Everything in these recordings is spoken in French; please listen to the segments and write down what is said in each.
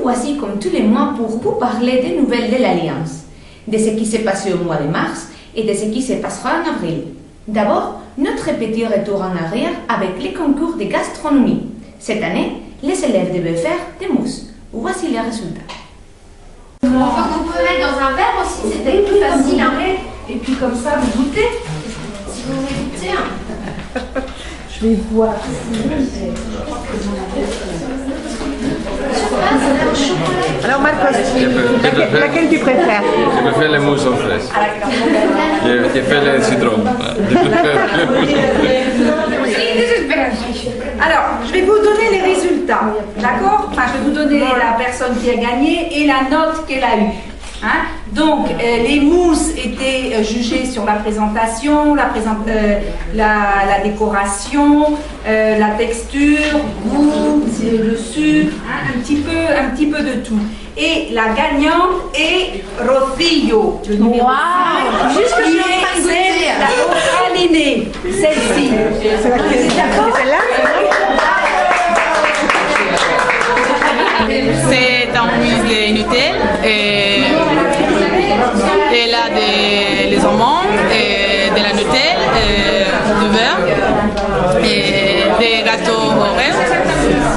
voici comme tous les mois pour vous parler des nouvelles de l'Alliance, de ce qui s'est passé au mois de mars et de ce qui se passera en avril. D'abord, notre petit retour en arrière avec les concours de gastronomie. Cette année, les élèves devaient faire des mousses. Voici les résultats. Vous pouvez mettre dans un verre aussi, c'était plus facile. Hein. Et puis comme ça, vous goûtez. Si vous voulez goûter. Hein. Je vais voir. Alors Marcos, laquelle tu préfères? Je préfère les mousses en fraise. Je fais le citron. Alors, je vais vous donner les résultats, d'accord? Enfin, je vais vous donner la personne qui a gagné et la note qu'elle a eue. Hein? Donc, les mousses étaient jugées sur la présentation, la décoration, la texture, goût, le sucre, hein? un petit peu de tout. Et la gagnante est Rocío, le numéro 5, Juste que je suis en train de goûter. la pralinée, celle-ci. C'est laquelle? Celle-là? C'est un mousse de Nutella et là des amandes, et de la Nutella, du beurre, et des gâteaux Oreo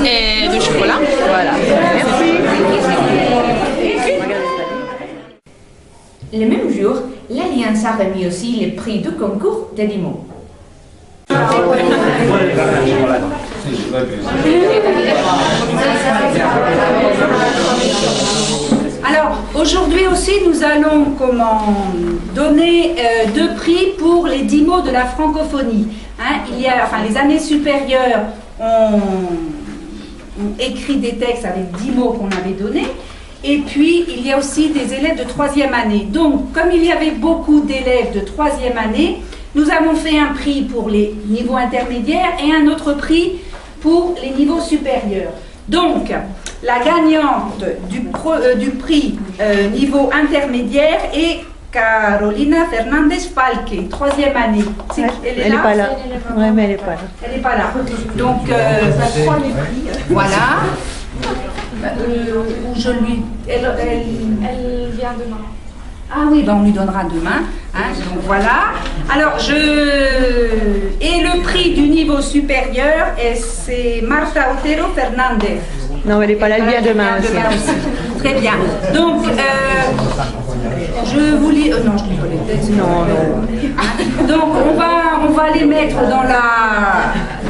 et du chocolat. Voilà. Merci. Le même jour, l'Alliance a remis aussi les prix du concours des Dimo. Alors, aujourd'hui aussi, nous allons donner 2 prix pour les 10 mots de la francophonie. Hein, les années supérieures ont écrit des textes avec 10 mots qu'on avait donnés. Et puis, il y a aussi des élèves de 3e année. Donc, comme il y avait beaucoup d'élèves de 3e année, nous avons fait un prix pour les niveaux intermédiaires et un autre prix pour les niveaux supérieurs. Donc, la gagnante du prix niveau intermédiaire est Carolina Fernandez Falque, 3e année. Elle n'est pas là. Oui, mais elle n'est pas là. Elle n'est pas là. Donc, 3 les prix. Voilà. Elle vient demain. Ah oui, ben on lui donnera demain. Hein, donc voilà. Alors, et le prix du niveau supérieur, c'est Marta Otero Fernandez. Non, elle n'est pas là, elle vient demain aussi. Très bien. Donc, je vous lis... non, je lis pas les textes. Non. Donc, on va les mettre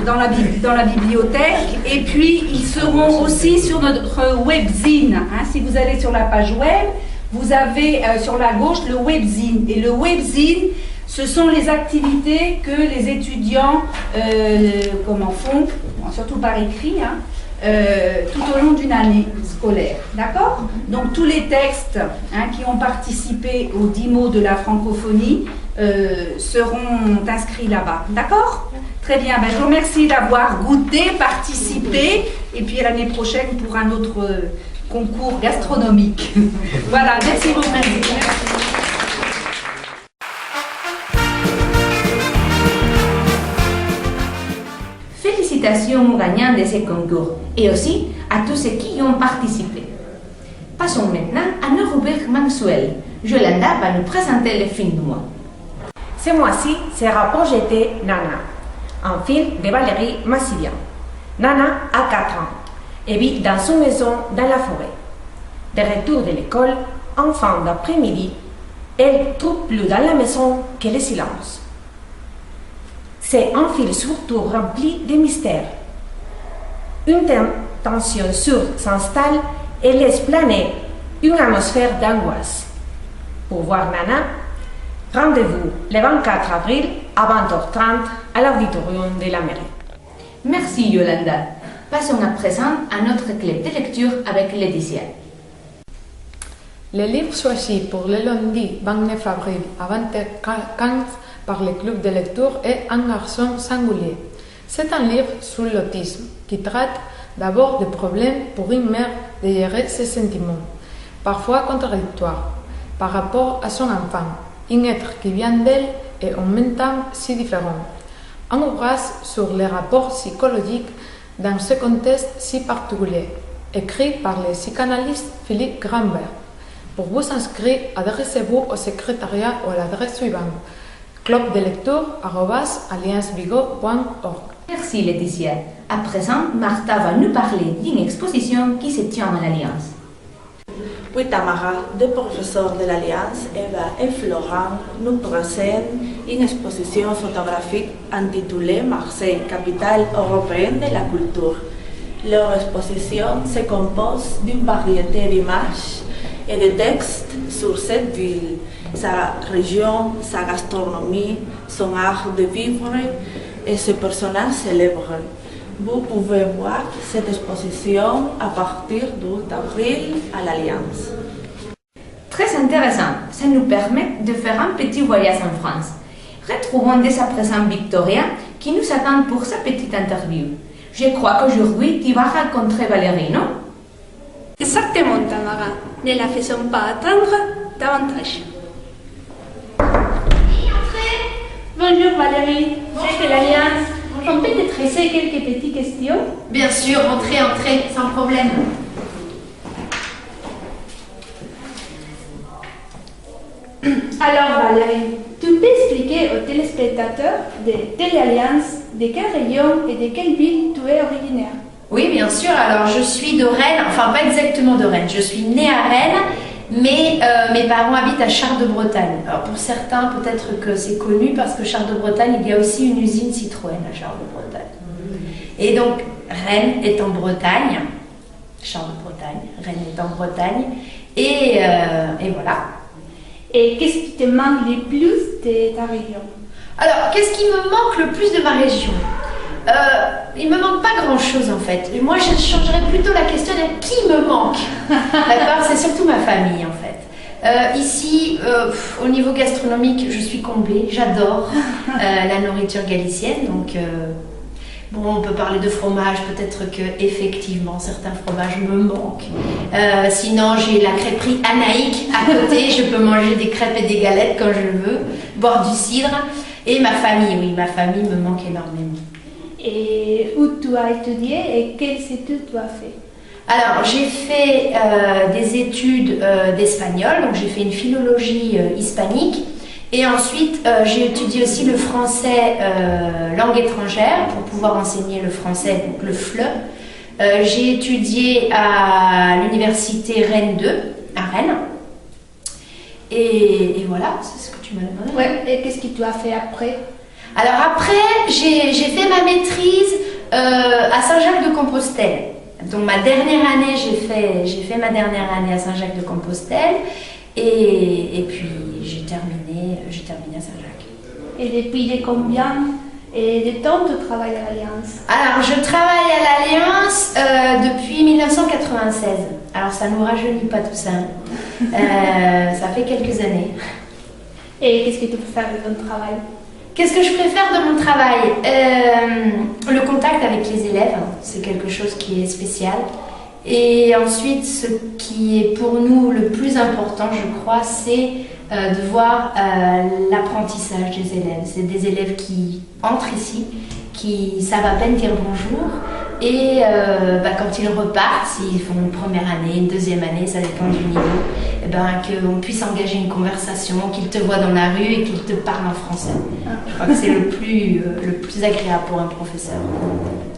dans la bibliothèque. Et puis, ils seront aussi sur notre webzine. Hein, si vous allez sur la page web, vous avez sur la gauche le webzine. Et le webzine, ce sont les activités que les étudiants font, surtout par écrit, hein, tout au long d'une année scolaire. D'accord? Donc tous les textes qui ont participé aux 10 mots de la francophonie seront inscrits là-bas. D'accord? Très bien. Ben, je vous remercie d'avoir goûté, participé, et puis l'année prochaine pour un autre concours gastronomique. Voilà, merci beaucoup. Félicitations aux gagnants de ces concours et aussi à tous ceux qui y ont participé. Passons maintenant à nos rubriques mensuelles. Yolanda va nous présenter le film du mois. Ce mois-ci sera projeté Nana, un film de Valérie Massilian. Nana a 4 ans et vit dans une maison dans la forêt. De retour de l'école, en fin d'après-midi, elle trouve plus dans la maison que le silence. C'est un film surtout rempli de mystères. Une tension sûre s'installe et laisse planer une atmosphère d'angoisse. Pour voir Nana, rendez-vous le 24 avril à 20h30 à l'auditorium de la mairie. Merci Yolanda. Passons à présent à notre club de lecture avec Laetitia. Le livre choisi pour le lundi 29 avril à 20h15 par le club de lecture est Un garçon singulier. C'est un livre sur l'autisme qui traite d'abord des problèmes pour une mère de gérer ses sentiments, parfois contradictoires, par rapport à son enfant, un être qui vient d'elle et en même temps si différent. Un ouvrage sur les rapports psychologiques dans ce contexte si particulier. écrit par le psychanalyste Philippe Gramberg. Pour vous inscrire, adressez-vous au secrétariat ou à l'adresse suivante clubdelecture@alliancebigo.org. Merci Laetitia. À présent, Martha va nous parler d'une exposition qui se tient à l'Alliance. Oui, Tamara, deux professeurs de l'Alliance, Eva et Florent, nous présentent une exposition photographique intitulée Marseille, capitale européenne de la culture. Leur exposition se compose d'une variété d'images et de textes sur cette ville, sa région, sa gastronomie, son art de vivre et ses personnages célèbres. Vous pouvez voir cette exposition à partir du 8 avril à l'Alliance. Très intéressant, ça nous permet de faire un petit voyage en France. Retrouvons dès à présent Victoria qui nous attend pour sa petite interview. Je crois qu'aujourd'hui tu vas rencontrer Valérie, non? Exactement, Tamara. Ne la faisons pas attendre davantage. Bonjour Valérie, c'est de l'Alliance. On peut te tresser quelques petites questions? Bien sûr, entrez, sans problème. Alors Valérie, tu peux expliquer aux téléspectateurs de l'Alliance de quelle région et de quelle ville tu es originaire? Oui, bien sûr. Alors, je suis de Rennes, enfin pas exactement de Rennes. Je suis née à Rennes, mais mes parents habitent à Charles-de-Bretagne. Alors, pour certains, peut-être que c'est connu parce que Charles-de-Bretagne, il y a aussi une usine Citroën à Charles-de-Bretagne. Et donc, Rennes est en Bretagne, Charles-de-Bretagne, Rennes est en Bretagne, et voilà. Et qu'est-ce qui te manque le plus de ta région? Alors, qu'est-ce qui me manque le plus de ma région? Il me manque pas grand-chose en fait. Moi, je changerais plutôt la question de qui me manque. D'accord, c'est surtout ma famille en fait. Ici, au niveau gastronomique, je suis comblée. J'adore la nourriture galicienne. Donc, bon, on peut parler de fromage. Peut-être que effectivement, certains fromages me manquent. Sinon, j'ai la crêperie Anaïque à côté. Je peux manger des crêpes et des galettes quand je veux, boire du cidre. Et ma famille, oui, ma famille me manque énormément. Et où tu as étudié et quelles études tu as fait? Alors, j'ai fait des études d'espagnol, donc j'ai fait une philologie hispanique. Et ensuite, j'ai étudié aussi le français langue étrangère pour pouvoir enseigner le français, donc le FLE. J'ai étudié à l'université Rennes 2, à Rennes. Et voilà, c'est ce que tu m'as demandé. Ouais, et qu'est-ce que tu as fait après? Alors après, j'ai fait ma maîtrise à Saint-Jacques-de-Compostelle. Donc ma dernière année, j'ai fait ma dernière année à Saint-Jacques-de-Compostelle et puis j'ai terminé à Saint-Jacques. Et depuis combien de temps tu travailles à l'Alliance? Alors je travaille à l'Alliance depuis 1996. Alors ça ne nous rajeunit pas tout ça. Ça fait quelques années. Et qu'est-ce que tu peux faire de ton travail? Qu'est-ce que je préfère de mon travail? Le contact avec les élèves, c'est quelque chose qui est spécial. Et ensuite, ce qui est pour nous le plus important, je crois, c'est de voir l'apprentissage des élèves. C'est des élèves qui entrent ici, qui savent à peine dire bonjour. Et quand ils repartent, s'ils font une première année, une deuxième année, ça dépend du niveau, qu'on puisse engager une conversation, qu'ils te voient dans la rue et qu'ils te parlent en français. Je crois que c'est le plus agréable pour un professeur.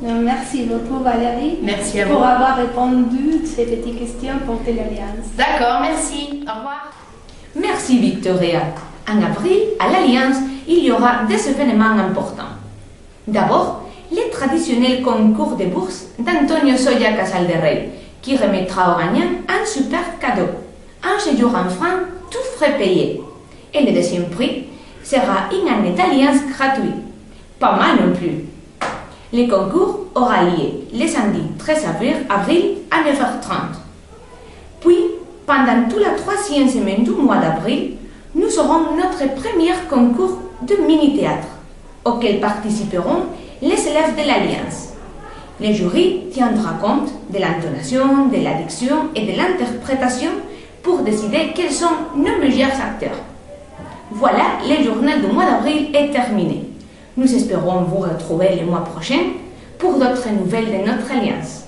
Merci beaucoup Valérie. Merci à vous. Pour avoir répondu à ces petites questions pour l'Alliance. D'accord, merci. Au revoir. Merci Victoria. En avril, à l'Alliance, il y aura des événements importants. D'abord, le traditionnel concours de bourse d'Antonio Soya Casal de Rey, qui remettra aux gagnants un super cadeau, un séjour en France tout frais payé. Et le deuxième prix sera une année d'Alliance gratuite. Pas mal non plus. Le concours aura lieu le samedi 13 avril à 9h30. Puis, pendant toute la troisième semaine du mois d'avril, nous aurons notre premier concours de mini-théâtre, auquel participeront les élèves de l'Alliance. Le jury tiendra compte de l'intonation, de la diction et de l'interprétation pour décider quels sont nos meilleurs acteurs. Voilà, le journal du mois d'avril est terminé. Nous espérons vous retrouver le mois prochain pour d'autres nouvelles de notre Alliance.